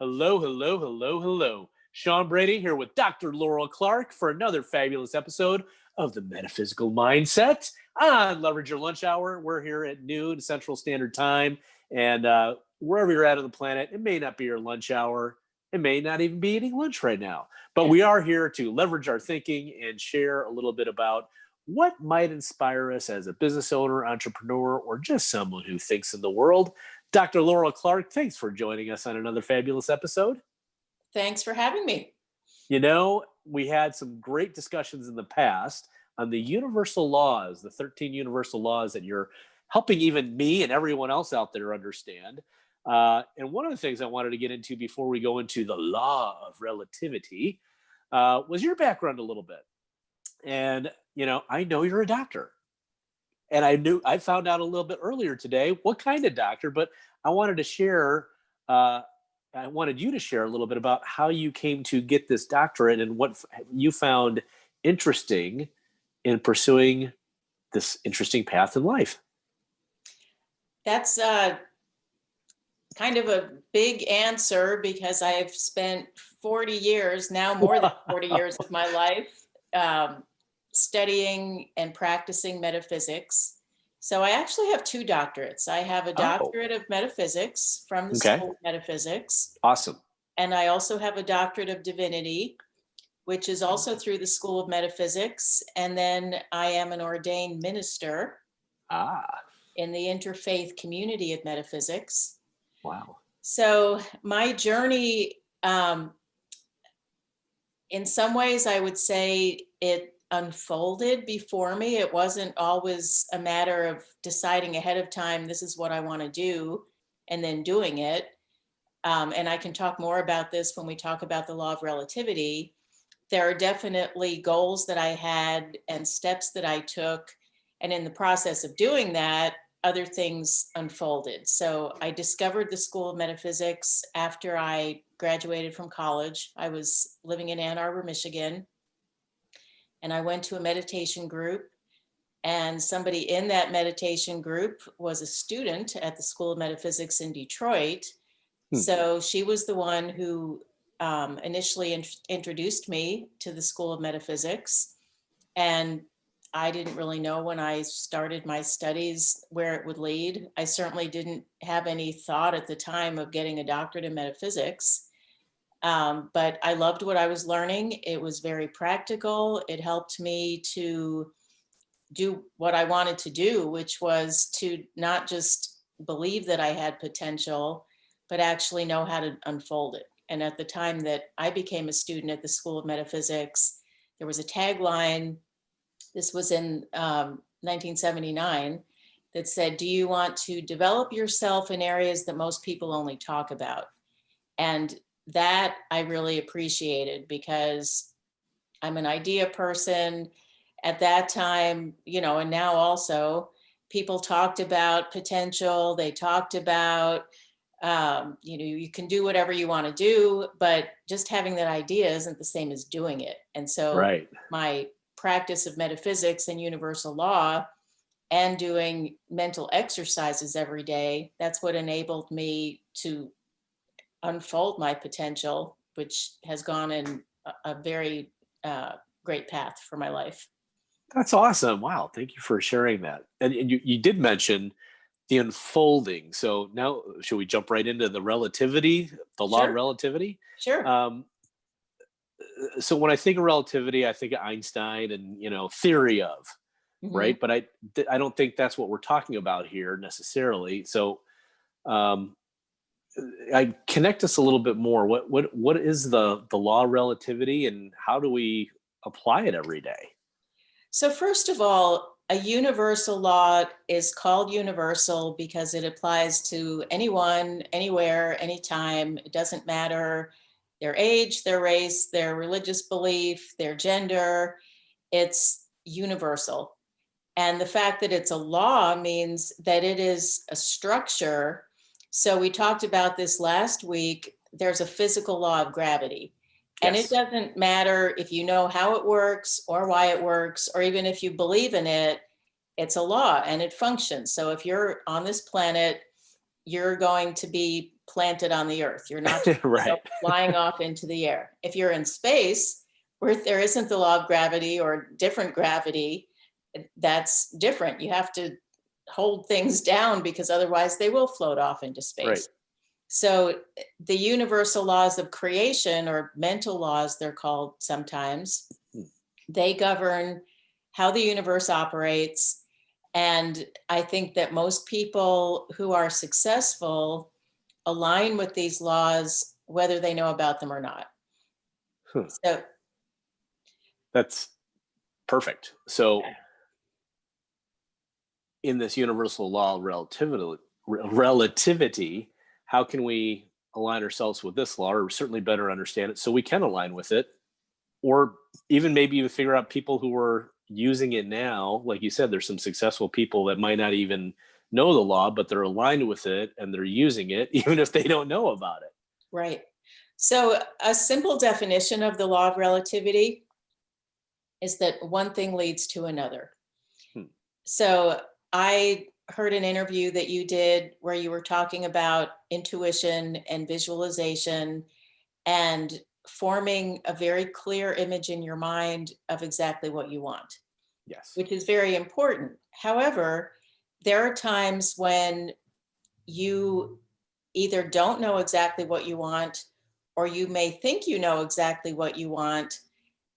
Hello, hello, hello, hello. Sean Brady here with Dr. Laurel Clark for another fabulous episode of the Metaphysical Mindset on Leverage Your Lunch Hour. We're here at noon Central Standard Time, and wherever you're at on the planet, it may not be your lunch hour. It may not even be eating lunch right now, but we are here to leverage our thinking and share a little bit about what might inspire us as a business owner, entrepreneur, or just someone who thinks in the world. Dr. Laurel Clark, thanks for joining us on another fabulous episode. Thanks for having me. You know, we had some great discussions in the past on the universal laws, the 13 universal laws that you're helping even me and everyone else out there understand. And one of the things I wanted to get into before we go into the law of relativity was your background a little bit. And, you know you're a doctor. And I found out a little bit earlier today what kind of doctor, but I wanted to share, I wanted you to share a little bit about how you came to get this doctorate and what you found interesting in pursuing this interesting path in life. That's kind of a big answer because I've spent 40 years, now more than 40 years of my life, studying and practicing metaphysics. So I actually have two doctorates. I have a doctorate of metaphysics from the School of Metaphysics. Awesome. And I also have a doctorate of divinity, which is also through the School of Metaphysics. And then I am an ordained minister in the interfaith community of metaphysics. Wow. So my journey, in some ways, I would say it unfolded before me. It wasn't always a matter of deciding ahead of time, this is what I want to do, and then doing it. And I can talk more about this when we talk about the law of relativity. There are definitely goals that I had and steps that I took. And in the process of doing that, other things unfolded. So I discovered the School of Metaphysics after I graduated from college. I was living in Ann Arbor, Michigan. And I went to a meditation group, and somebody in that meditation group was a student at the School of Metaphysics in Detroit. So she was the one who initially introduced me to the School of Metaphysics. And I didn't really know when I started my studies where it would lead. I certainly didn't have any thought at the time of getting a doctorate in metaphysics. But I loved what I was learning. It was very practical. It helped me to do what I wanted to do, which was to not just believe that I had potential, but actually know how to unfold it. And at the time that I became a student at the School of Metaphysics, there was a tagline, this was in 1979, that said, do you want to develop yourself in areas that most people only talk about? And that I really appreciated because I'm an idea person. At that time, and now also, people talked about potential. They talked about, you can do whatever you want to do, but just having that idea isn't the same as doing it. And so my practice of metaphysics and universal law and doing mental exercises every day, that's what enabled me to unfold my potential, which has gone in a very great path for my life. That's awesome. Wow. Thank you for sharing that. And you did mention the unfolding. So now should we jump right into the relativity, the law of relativity? Sure. So when I think of relativity, I think of Einstein and, theory of, right? But I don't think that's what we're talking about here necessarily. So I connect us a little bit more. What is the law of relativity and how do we apply it every day? So first of all, a universal law is called universal because it applies to anyone, anywhere, anytime. It doesn't matter their age, their race, their religious belief, their gender. It's universal. And the fact that it's a law means that it is a structure. So we talked about this last week. There's a physical law of gravity. And it doesn't matter if you know how it works or why it works, or even if you believe in it, it's a law and it functions. So if you're on this planet, you're going to be planted on the earth. You're not just Right. flying off into the air. If you're in space where there isn't the law of gravity or different gravity, that's different. You have to hold things down because otherwise they will float off into space. Right. So the universal laws of creation, or mental laws, they're called sometimes, they govern how the universe operates. And I think that most people who are successful align with these laws, whether they know about them or not. Huh. So That's perfect. So in this universal law of relativity, how can we align ourselves with this law, or certainly better understand it so we can align with it? Or even maybe even figure out people who are using it now. Like you said, there's some successful people that might not even know the law, but they're aligned with it and they're using it, even if they don't know about it. right. So a simple definition of the law of relativity is that one thing leads to another. So I heard an interview that you did where you were talking about intuition and visualization and forming a very clear image in your mind of exactly what you want. Yes. Which is very important. However, there are times when you either don't know exactly what you want, or you may think you know exactly what you want.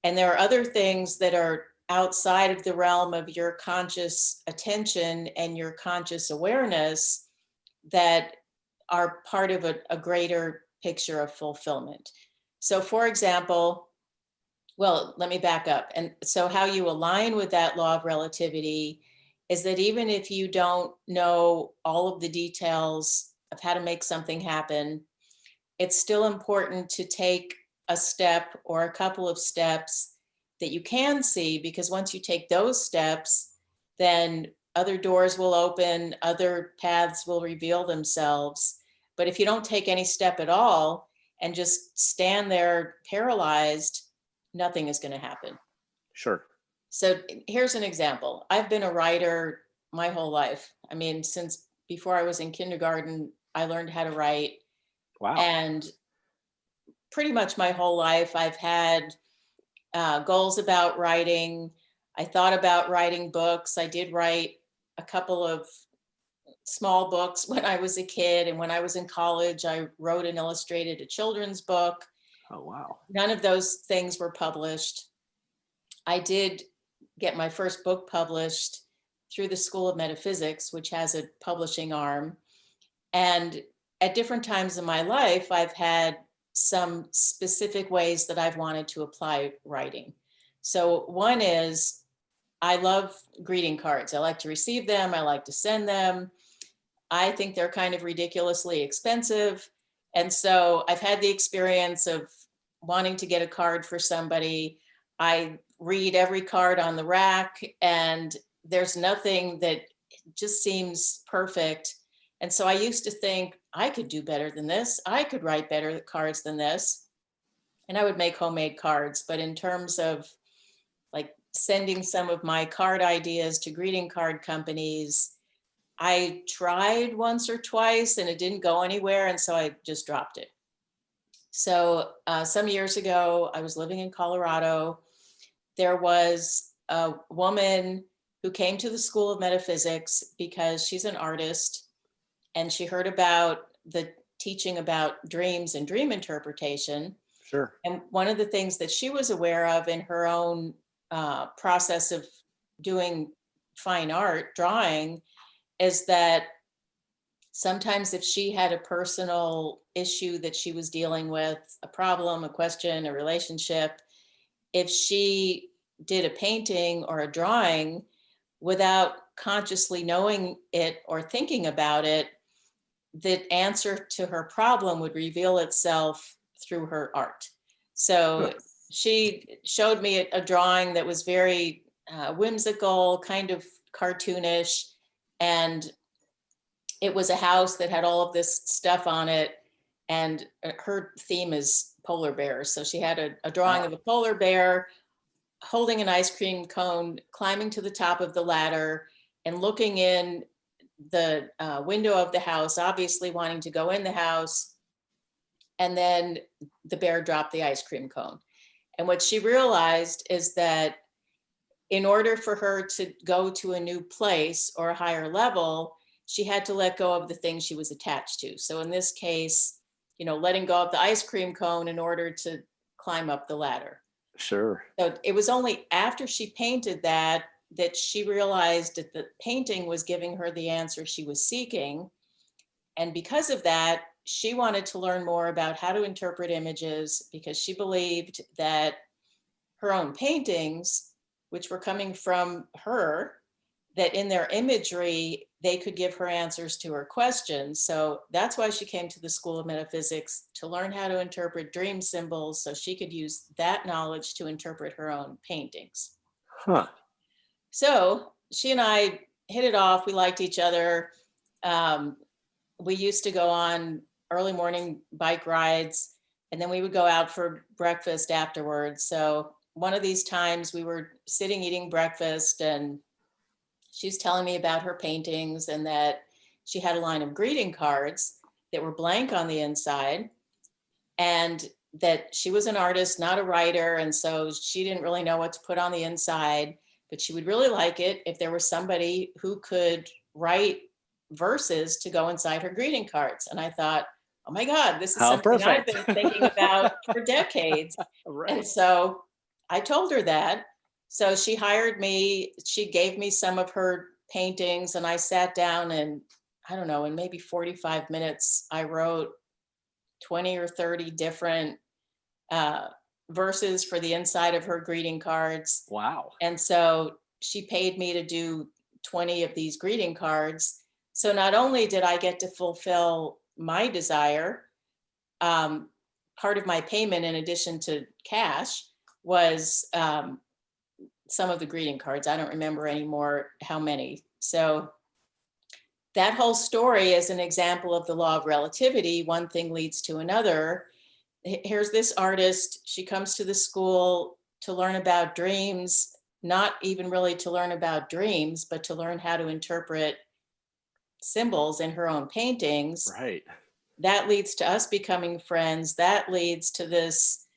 And there are other things that are outside of the realm of your conscious attention and your conscious awareness that are part of a greater picture of fulfillment. So, for example, well, let me back up. And so, how you align with that law of relativity is that even if you don't know all of the details of how to make something happen, it's still important to take a step or a couple of steps that you can see, because once you take those steps, then other doors will open, other paths will reveal themselves. But if you don't take any step at all and just stand there paralyzed, nothing is going to happen. Sure. So here's an example. I've been a writer my whole life. I mean, since before I was in kindergarten, I learned how to write. Wow. And pretty much my whole life, I've had goals about writing. I thought about writing books. I did write a couple of small books when I was a kid. And when I was in college, I wrote and illustrated a children's book. Oh, wow. None of those things were published. I did get my first book published through the School of Metaphysics, which has a publishing arm. And at different times in my life, I've had some specific ways that I've wanted to apply writing. So one is I love greeting cards. I like to receive them. I like to send them. I think they're kind of ridiculously expensive. And so I've had the experience of wanting to get a card for somebody. I read every card on the rack, and there's nothing that just seems perfect. And so I used to think I could do better than this. I could write better cards than this. And I would make homemade cards. But in terms of like sending some of my card ideas to greeting card companies, I tried once or twice and it didn't go anywhere. And so I just dropped it. So some years ago, I was living in Colorado. There was a woman who came to the School of Metaphysics because she's an artist, and she heard about the teaching about dreams and dream interpretation. Sure. And one of the things that she was aware of in her own process of doing fine art, drawing, is that sometimes if she had a personal issue that she was dealing with, a problem, a question, a relationship, if she did a painting or a drawing without consciously knowing it or thinking about it, the answer to her problem would reveal itself through her art. So she showed me a drawing that was very whimsical, kind of cartoonish, and it was a house that had all of this stuff on it. And her theme is polar bears. So she had a drawing of a polar bear holding an ice cream cone, climbing to the top of the ladder and looking in the window of the house, obviously wanting to go in the house. And then the bear dropped the ice cream cone. And what she realized is that in order for her to go to a new place or a higher level, she had to let go of the things she was attached to. So in this case, letting go of the ice cream cone in order to climb up the ladder. Sure. So it was only after she painted that she realized that the painting was giving her the answer she was seeking. And because of that, she wanted to learn more about how to interpret images, because she believed that her own paintings, which were coming from her, that in their imagery, they could give her answers to her questions. So that's why she came to the School of Metaphysics, to learn how to interpret dream symbols so she could use that knowledge to interpret her own paintings. Huh. So she and I hit it off. We liked each other. We used to go on early morning bike rides, and then we would go out for breakfast afterwards. So one of these times we were sitting eating breakfast, and she's telling me about her paintings, and that she had a line of greeting cards that were blank on the inside, and that she was an artist, not a writer. And so she didn't really know what to put on the inside, but she would really like it if there was somebody who could write verses to go inside her greeting cards. And I thought, oh my God, this is How something perfect. I've been thinking about for decades. Right. And so I told her that. So she hired me. She gave me some of her paintings, and I sat down, and I don't know, in maybe 45 minutes, I wrote 20 or 30 different verses for the inside of her greeting cards. Wow. And so she paid me to do 20 of these greeting cards. So not only did I get to fulfill my desire, part of my payment, in addition to cash, was some of the greeting cards. I don't remember anymore how many. So that whole story is an example of the law of relativity. One thing leads to another. Here's this artist. She comes to the school to learn about dreams, not even really to learn about dreams, but to learn how to interpret symbols in her own paintings. Right. That leads to us becoming friends. That leads to this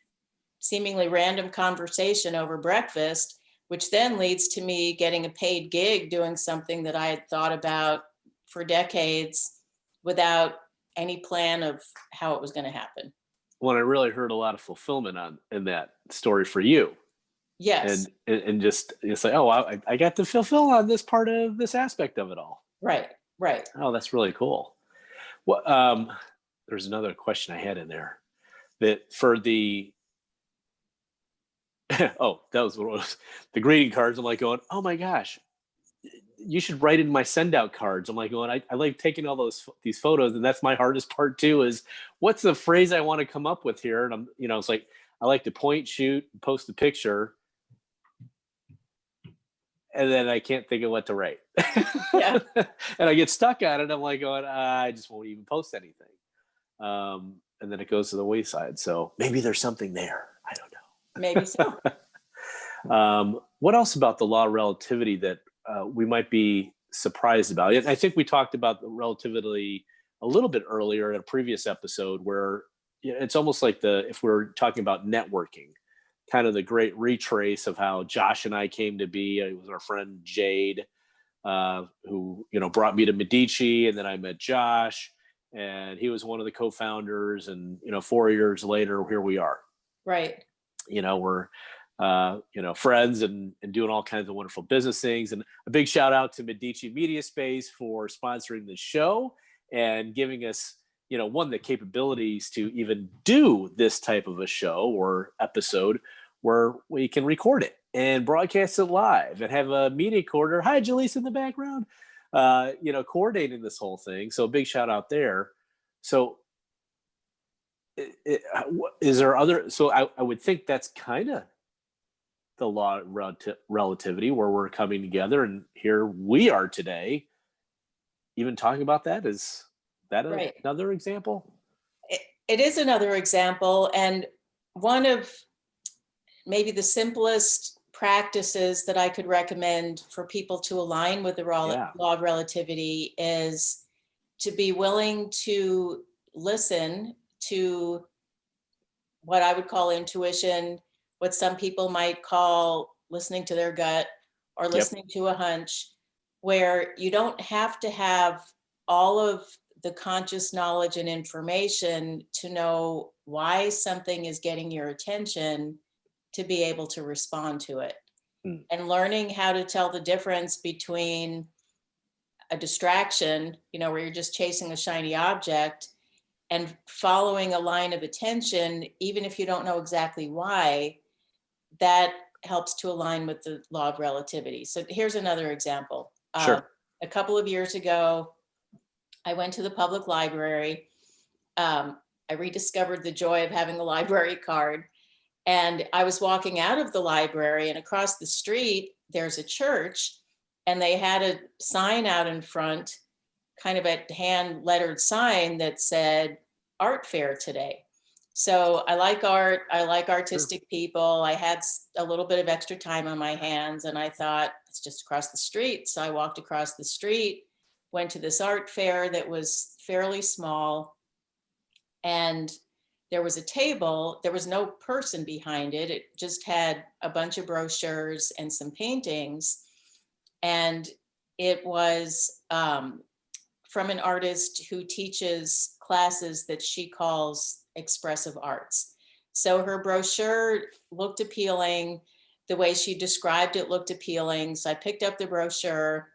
seemingly random conversation over breakfast, which then leads to me getting a paid gig doing something that I had thought about for decades without any plan of how it was going to happen. Well, I really heard a lot of fulfillment in that story for you. Yes. And just it's like, oh, I got to fulfill on this part of this aspect of it all. Right. Oh, that's really cool. Well, there's another question I had in there that for the oh, that was what it was. The greeting cards. I'm like going, oh my gosh, you should write in my send out cards. I'm like going, I like taking all these photos, and that's my hardest part too, is what's the phrase I want to come up with here? And I'm, it's like, I like to point, shoot, post a picture, and then I can't think of what to write. Yeah. And I get stuck on it. I'm like going, I just won't even post anything. And then it goes to the wayside. So maybe there's something there. I don't know. Maybe so. What else about the law of relativity that we might be surprised about? I think we talked about the relativity a little bit earlier in a previous episode, where it's almost like if we're talking about networking, kind of the great retrace of how Josh and I came to be. It was our friend Jade, who brought me to Medici, and then I met Josh, and he was one of the co-founders. And 4 years later, here we are. Right. We're friends and doing all kinds of wonderful business things. And a big shout out to Medici Space for sponsoring the show and giving us, the capabilities to even do this type of a show or episode where we can record it and broadcast it live and have a media coordinator. Hi, Jaleesa in the background, coordinating this whole thing. So a big shout out there. So is there other, so I would think that's kind of the law of relativity, where we're coming together, and here we are today even talking about that. Is that Right. another example? It is another example, and one of maybe the simplest practices that I could recommend for people to align with the Yeah. law of relativity is to be willing to listen to what I would call intuition, what some people might call listening to their gut or Yep. listening to a hunch, where you don't have to have all of the conscious knowledge and information to know why something is getting your attention to be able to respond to it. Mm. And learning how to tell the difference between a distraction, where you're just chasing a shiny object, and following a line of attention, even if you don't know exactly why, that helps to align with the law of relativity. So here's another example. Sure. A couple of years ago, I went to the public library. I rediscovered the joy of having a library card. And I was walking out of the library, and across the street, there's a church, and they had a sign out in front, kind of a hand lettered sign that said art fair today. So I like art. I like artistic people. I had a little bit of extra time on my hands, and I thought it's just across the street. So I walked across the street, went to this art fair that was fairly small, and there was a table. There was no person behind it. It just had a bunch of brochures and some paintings. And it was from an artist who teaches classes that she calls expressive arts. So her brochure looked appealing. The way she described it looked appealing. So I picked up the brochure.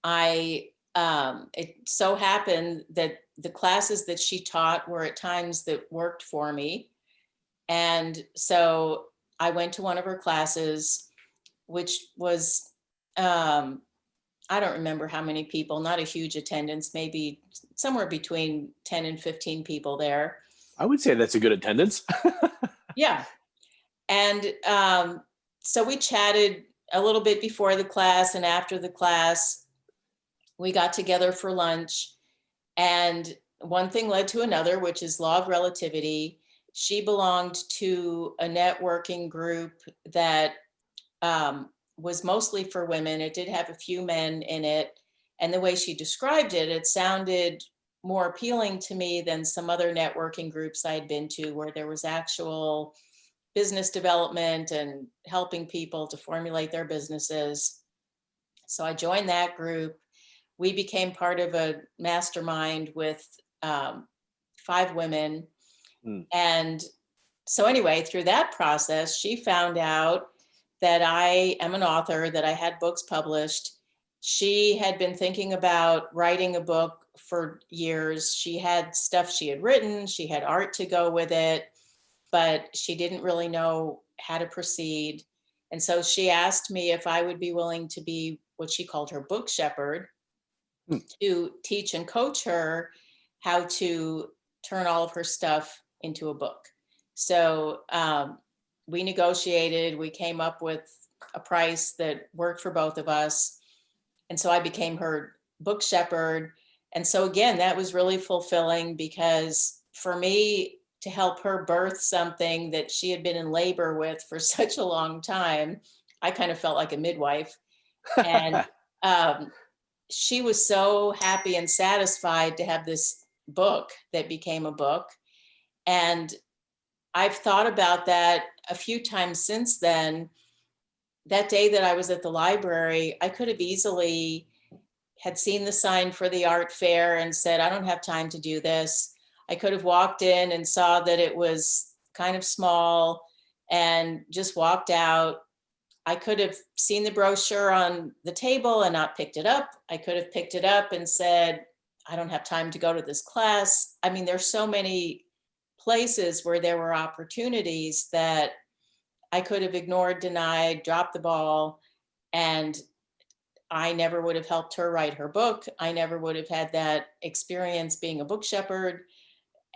It so happened that the classes that she taught were at times that worked for me. And so I went to one of her classes, which was, I don't remember how many people, not a huge attendance, maybe somewhere between 10 and 15 people there. I would say that's a good attendance. Yeah. And so we chatted a little bit before the class, and after the class, we got together for lunch. And one thing led to another, which is law of relativity. She belonged to a networking group that was mostly for women. It did have a few men in it. And the way she described it, it sounded more appealing to me than some other networking groups I had been to, where there was actual business development and helping people to formulate their businesses. So I joined that group. We became part of a mastermind with 5 women. Mm. And so anyway, through that process, she found out that I am an author, that I had books published. She had been thinking about writing a book for years. She had stuff she had written, she had art to go with it, but she didn't really know how to proceed. And so she asked me if I would be willing to be what she called her book shepherd, to teach and coach her how to turn all of her stuff into a book. So we negotiated, we came up with a price that worked for both of us. And so I became her book shepherd. And so again, that was really fulfilling, because for me to help her birth something that she had been in labor with for such a long time, I kind of felt like a midwife. And she was so happy and satisfied to have this book that became a book. And I've thought about that a few times since then. That day that I was at the library, I could have easily had seen the sign for the art fair and said, I don't have time to do this. I could have walked in and saw that it was kind of small and just walked out. I could have seen the brochure on the table and not picked it up. I could have picked it up and said, I don't have time to go to this class. I mean, there's so many places where there were opportunities that I could have ignored, denied, dropped the ball, and I never would have helped her write her book. I never would have had that experience being a book shepherd.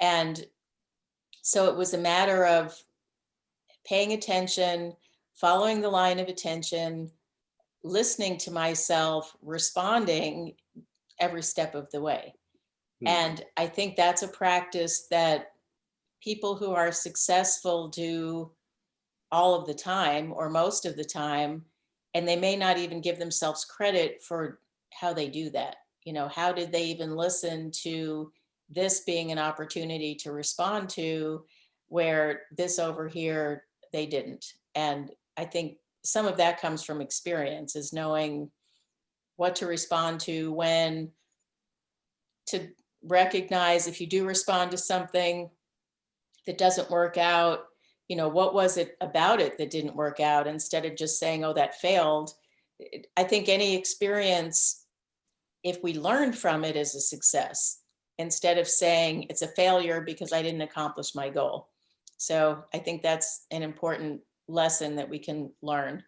And so it was a matter of paying attention, following the line of attention, listening to myself, responding every step of the way. And I think that's a practice that people who are successful do all of the time or most of the time, and they may not even give themselves credit for how they do that. How did they even listen to this being an opportunity to respond to, where this over here they didn't? And I think some of that comes from experience, is knowing what to respond to, when to recognize if you do respond to something that doesn't work out, what was it about it that didn't work out, instead of just saying, oh, that failed. I think any experience, if we learn from it, is a success, instead of saying it's a failure because I didn't accomplish my goal. So I think that's an important lesson that we can learn.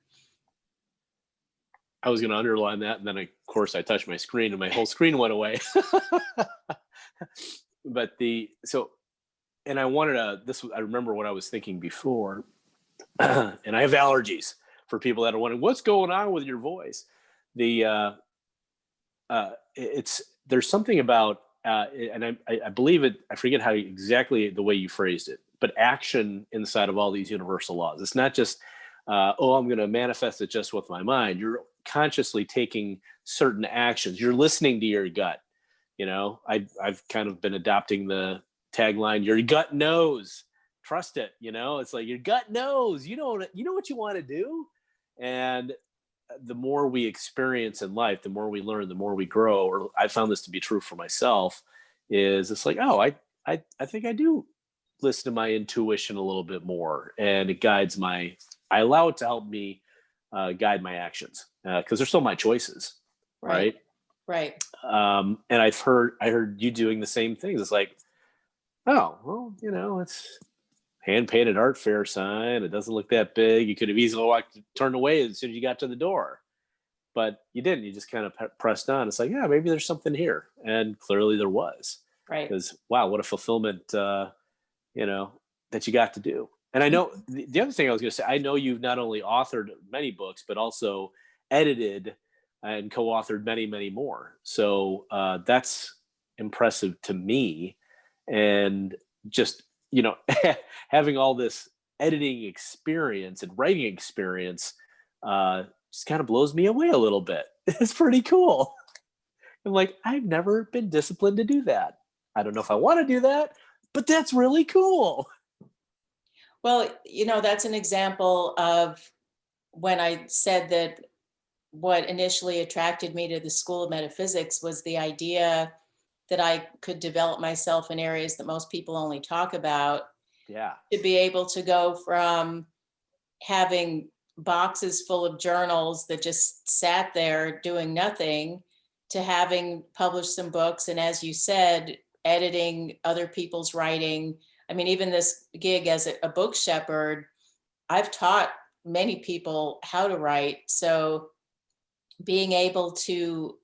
I was going to underline that, and then of course I touched my screen and my whole screen went away. But and I wanted to, I remember what I was thinking before, and I have allergies, for people that are wondering what's going on with your voice. There's something about, and I believe it, I forget how exactly the way you phrased it, but action inside of all these universal laws. It's not just, oh, I'm going to manifest it just with my mind. You're consciously taking certain actions. You're listening to your gut. I've kind of been adopting the tagline, your gut knows, trust it. It's like your gut knows, you know what you want to do. And the more we experience in life, the more we learn, the more we grow. Or I found this to be true for myself, is it's like, oh, I think I do listen to my intuition a little bit more, and it guides I allow it to help me guide my actions, because they're still my choices. Right. And I heard you doing the same things. It's like, oh, well, it's hand painted art fair sign. It doesn't look that big. You could have easily turned away as soon as you got to the door, but you didn't. You just kind of pressed on. It's like, yeah, maybe there's something here. And clearly there was. Right. Because, wow, what a fulfillment, that you got to do. And I know the other thing I was going to say, I know you've not only authored many books, but also edited and co-authored many, many more. So that's impressive to me. And just, having all this editing experience and writing experience just kind of blows me away a little bit. It's pretty cool. I'm like, I've never been disciplined to do that. I don't know if I want to do that, but that's really cool. Well, that's an example of when I said that what initially attracted me to the School of Metaphysics was the idea that I could develop myself in areas that most people only talk about. Yeah. To be able to go from having boxes full of journals that just sat there doing nothing, to having published some books, and as you said, editing other people's writing. I mean, even this gig as a book shepherd, I've taught many people how to write. So being able to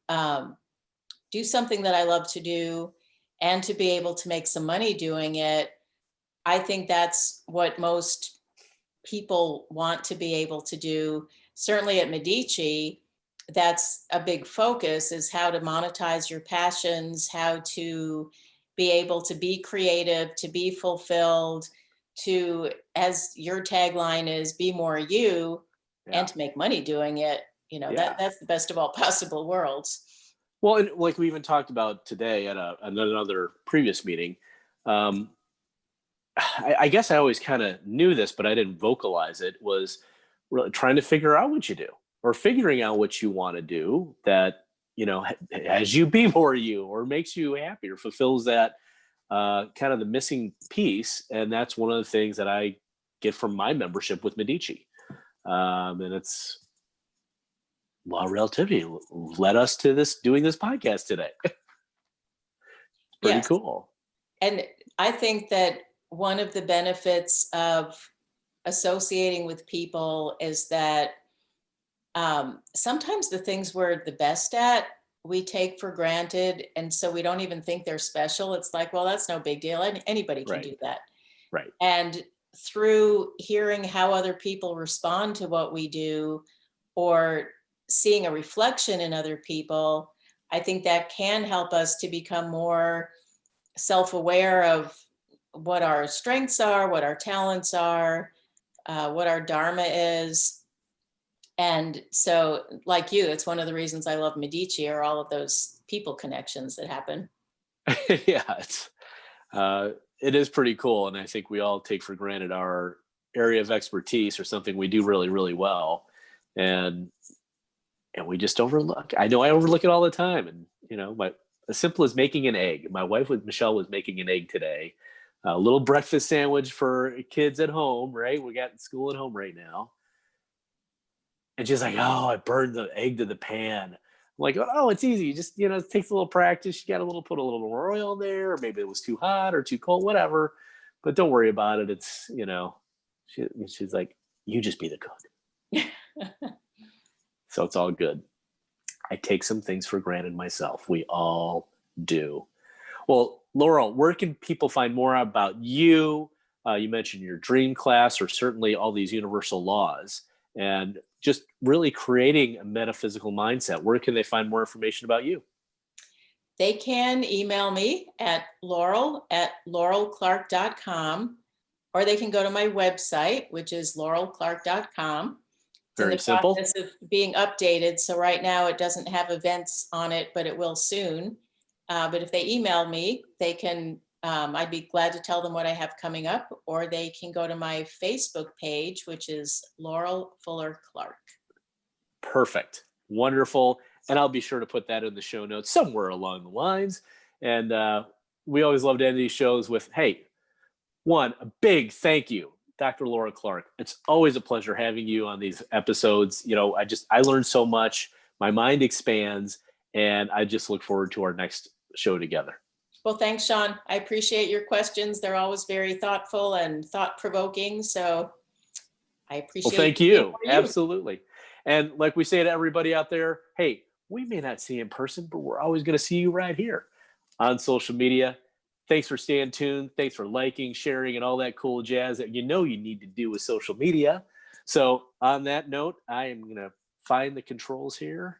do something that I love to do, and to be able to make some money doing it, I think that's what most people want to be able to do. Certainly at Medici, that's a big focus, is how to monetize your passions, how to be able to be creative, to be fulfilled, to, as your tagline is, be more you, and to make money doing it. That's the best of all possible worlds. Well, and like we even talked about today at another previous meeting, I guess I always kind of knew this, but I didn't vocalize it, was really trying to figure out what you do, or figuring out what you want to do that, has you be more you, or makes you happy, or fulfills that kind of the missing piece. And that's one of the things that I get from my membership with Medici. And it's law of relativity led us to doing this podcast today. Pretty cool. And I think that one of the benefits of associating with people is that sometimes the things we're the best at, we take for granted. And so we don't even think they're special. It's like, well, that's no big deal. Anybody can do that. Right. And through hearing how other people respond to what we do, or seeing a reflection in other people, I think that can help us to become more self-aware of what our strengths are, what our talents are, what our Dharma is. And so, like you, it's one of the reasons I love Medici, are all of those people connections that happen. Yeah, it is pretty cool. And I think we all take for granted our area of expertise or something we do really, really well. And we just overlook. I know I overlook it all the time. And, as simple as making an egg. My wife Michelle was making an egg today. A little breakfast sandwich for kids at home, right? We got school at home right now. And she's like, oh, I burned the egg to the pan. I'm like, oh, it's easy. You just, it takes a little practice. You got put a little more oil in there, or maybe it was too hot or too cold, whatever. But don't worry about it. It's, she's like, you just be the cook. So it's all good. I take some things for granted myself. We all do. Well, Laurel, where can people find more about you? You mentioned your dream class, or certainly all these universal laws, and just really creating a metaphysical mindset. Where can they find more information about you? They can email me at laurel@laurelclark.com, or they can go to my website, which is laurelclark.com. It's in Very the simple. process of being updated. So right now it doesn't have events on it, but it will soon. But if they email me, they can, I'd be glad to tell them what I have coming up, or they can go to my Facebook page, which is Laurel Fuller Clark. Perfect. Wonderful. And I'll be sure to put that in the show notes somewhere along the lines. And we always love to end these shows with, hey, a big thank you, Dr. Laurel Clark. It's always a pleasure having you on these episodes. I learned so much. My mind expands, and I just look forward to our next show together. Well, thanks, Sean. I appreciate your questions. They're always very thoughtful and thought-provoking. So I appreciate. Well, thank you. Absolutely. And like we say to everybody out there, hey, we may not see you in person, but we're always going to see you right here on social media. Thanks for staying tuned. Thanks for liking, sharing, and all that cool jazz that you need to do with social media. So on that note, I am going to find the controls here.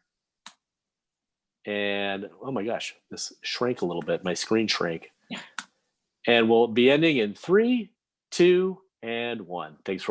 And oh my gosh, this shrank a little bit. My screen shrank. And we'll be ending in 3, 2, and 1. Thanks for